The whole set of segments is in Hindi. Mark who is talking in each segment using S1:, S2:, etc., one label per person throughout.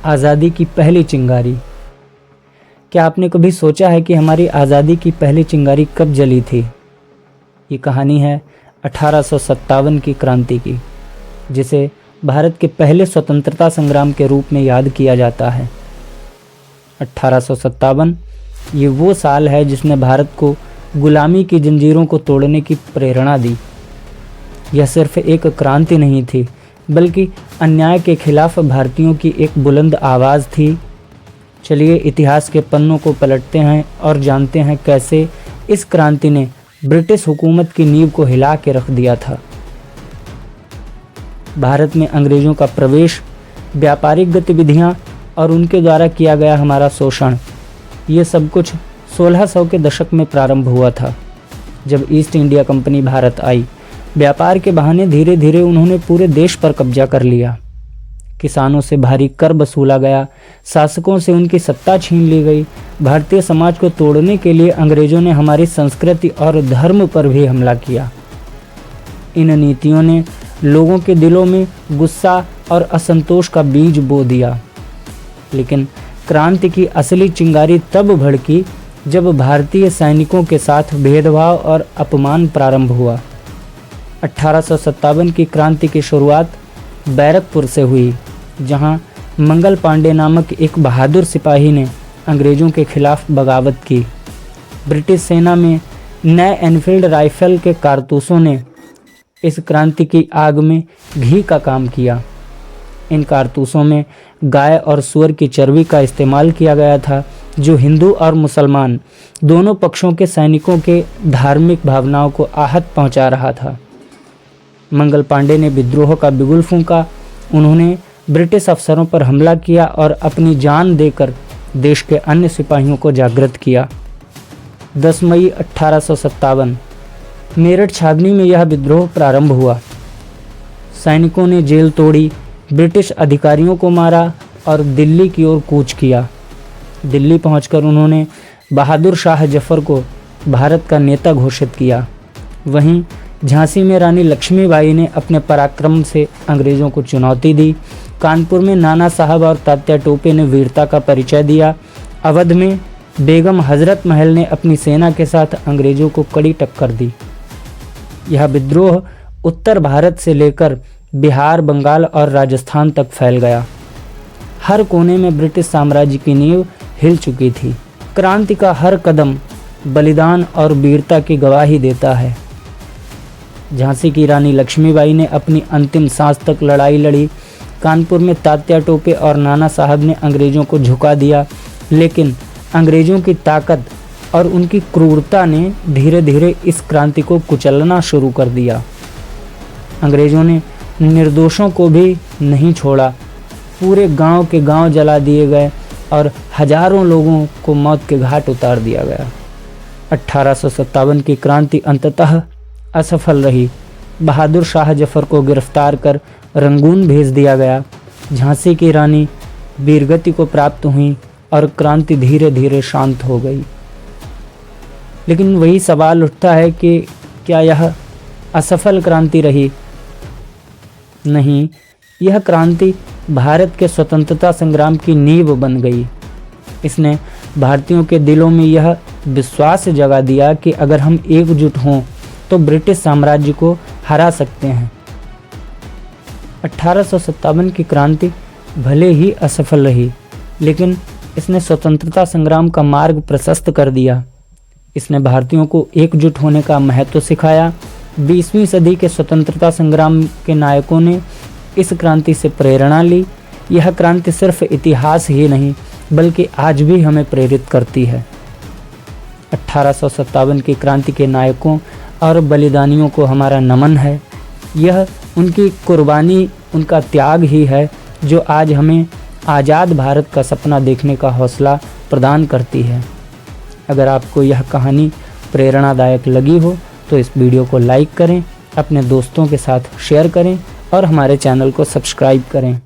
S1: आज़ादी की पहली चिंगारी। क्या आपने कभी सोचा है कि हमारी आज़ादी की पहली चिंगारी कब जली थी? ये कहानी है 1857 की क्रांति की, जिसे भारत के पहले स्वतंत्रता संग्राम के रूप में याद किया जाता है। 1857 ये वो साल है जिसने भारत को गुलामी की जंजीरों को तोड़ने की प्रेरणा दी। यह सिर्फ एक क्रांति नहीं थी, बल्कि अन्याय के खिलाफ भारतीयों की एक बुलंद आवाज़ थी। चलिए इतिहास के पन्नों को पलटते हैं और जानते हैं कैसे इस क्रांति ने ब्रिटिश हुकूमत की नींव को हिला के रख दिया था। भारत में अंग्रेज़ों का प्रवेश, व्यापारिक गतिविधियां और उनके द्वारा किया गया हमारा शोषण, ये सब कुछ 1600 के दशक में प्रारंभ हुआ था, जब ईस्ट इंडिया कंपनी भारत आई। व्यापार के बहाने धीरे धीरे उन्होंने पूरे देश पर कब्जा कर लिया। किसानों से भारी कर वसूला गया, शासकों से उनकी सत्ता छीन ली गई। भारतीय समाज को तोड़ने के लिए अंग्रेज़ों ने हमारी संस्कृति और धर्म पर भी हमला किया। इन नीतियों ने लोगों के दिलों में गुस्सा और असंतोष का बीज बो दिया। लेकिन क्रांति की असली चिंगारी तब भड़की जब भारतीय सैनिकों के साथ भेदभाव और अपमान प्रारंभ हुआ। 1857 की क्रांति की शुरुआत बैरकपुर से हुई, जहां मंगल पांडे नामक एक बहादुर सिपाही ने अंग्रेज़ों के खिलाफ बगावत की। ब्रिटिश सेना में नए एनफील्ड राइफल के कारतूसों ने इस क्रांति की आग में घी का काम किया। इन कारतूसों में गाय और सूअर की चर्बी का इस्तेमाल किया गया था, जो हिंदू और मुसलमान दोनों पक्षों के सैनिकों के धार्मिक भावनाओं को आहत पहुंचा रहा था। मंगल पांडे ने विद्रोह का बिगुल फूंका। उन्होंने ब्रिटिश अफसरों पर हमला किया और अपनी जान देकर देश के अन्य सिपाहियों को जागृत किया। 10 मई 1857 मेरठ छावनी में यह विद्रोह प्रारंभ हुआ। सैनिकों ने जेल तोड़ी, ब्रिटिश अधिकारियों को मारा और दिल्ली की ओर कूच किया। दिल्ली पहुंचकर उन्होंने बहादुर शाह जफर को भारत का नेता घोषित किया। वहीं झांसी में रानी लक्ष्मीबाई ने अपने पराक्रम से अंग्रेज़ों को चुनौती दी। कानपुर में नाना साहब और तात्या टोपे ने वीरता का परिचय दिया। अवध में बेगम हजरत महल ने अपनी सेना के साथ अंग्रेज़ों को कड़ी टक्कर दी। यह विद्रोह उत्तर भारत से लेकर बिहार, बंगाल और राजस्थान तक फैल गया। हर कोने में ब्रिटिश साम्राज्य की नींव हिल चुकी थी। क्रांति का हर कदम बलिदान और वीरता की गवाही देता है। झांसी की रानी लक्ष्मीबाई ने अपनी अंतिम सांस तक लड़ाई लड़ी। कानपुर में तात्या टोपे और नाना साहब ने अंग्रेज़ों को झुका दिया, लेकिन अंग्रेज़ों की ताकत और उनकी क्रूरता ने धीरे धीरे इस क्रांति को कुचलना शुरू कर दिया। अंग्रेज़ों ने निर्दोषों को भी नहीं छोड़ा। पूरे गांव के गांव जला दिए गए और हजारों लोगों को मौत के घाट उतार दिया गया। 1857 की क्रांति अंततः असफल रही। बहादुर शाह जफर को गिरफ्तार कर रंगून भेज दिया गया। झांसी की रानी वीरगति को प्राप्त हुई और क्रांति धीरे धीरे शांत हो गई। लेकिन वही सवाल उठता है कि क्या यह असफल क्रांति रही? नहीं, यह क्रांति भारत के स्वतंत्रता संग्राम की नींव बन गई। इसने भारतीयों के दिलों में यह विश्वास जगा दिया कि अगर हम एकजुट हों तो ब्रिटिश साम्राज्य को हरा सकते हैं। 1857 की क्रांति भले ही असफल रही, लेकिन इसने स्वतंत्रता संग्राम का मार्ग प्रशस्त कर दिया। इसने भारतीयों को एकजुट होने का महत्व सिखाया। 20वीं सदी के स्वतंत्रता संग्राम के नायकों ने इस क्रांति से प्रेरणा ली। यह क्रांति सिर्फ इतिहास ही नहीं, बल्कि आज भी हमें प्रेरित करती है। 1857 की क्रांति के नायकों और बलिदानियों को हमारा नमन है। यह उनकी कुर्बानी, उनका त्याग ही है जो आज हमें आज़ाद भारत का सपना देखने का हौसला प्रदान करती है। अगर आपको यह कहानी प्रेरणादायक लगी हो तो इस वीडियो को लाइक करें, अपने दोस्तों के साथ शेयर करें और हमारे चैनल को सब्सक्राइब करें।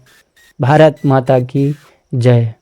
S1: भारत माता की जय।